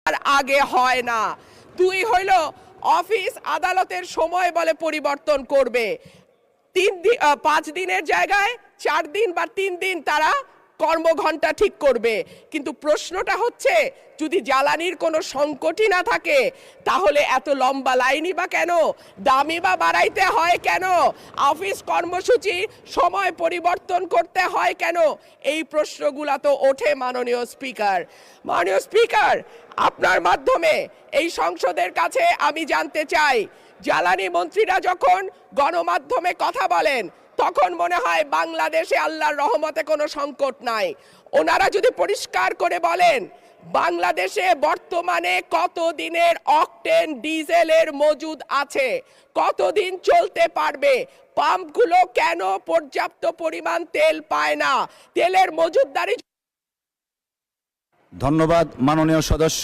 আর আগে হয় না। দুই হইল অফিস আদালতের সময় বলে পরিবর্তন করবে। 5 দিনের জায়গায় 4 দিন বা 3 দিন তারা কর্মঘণ্টা ঠিক করবে। কিন্তু প্রশ্নটা হচ্ছে, যদি জ্বালানির কোনো সংকটই না থাকে তাহলে এত লম্বা লাইনই বা কেন, দামই বা বাড়াইতে হয় কেন, অফিস কর্মসূচি সময় পরিবর্তন করতে হয় কেন? এই প্রশ্নগুলো তো ওঠে মাননীয় স্পিকার। মাননীয় স্পিকার, আপনার মাধ্যমে এই সংসদের কাছে আমি জানতে চাই, জ্বালানি মন্ত্রীরা যখন গণমাধ্যমে কথা বলেন তখন মনে হয় বাংলাদেশে আল্লাহর রহমতে কোনো সংকট নাই। ওনারা যদি পরিষ্কার করে বলেন বাংলাদেশে বর্তমানে কত দিনের অকটেন ডিজেলের মজুদ আছে, কতদিন চলতে পারবে, পাম্পগুলো কেন পর্যাপ্ত পরিমাণ তেল পায় না, তেলের মজুদদারি। ধন্যবাদ মাননীয় সদস্য।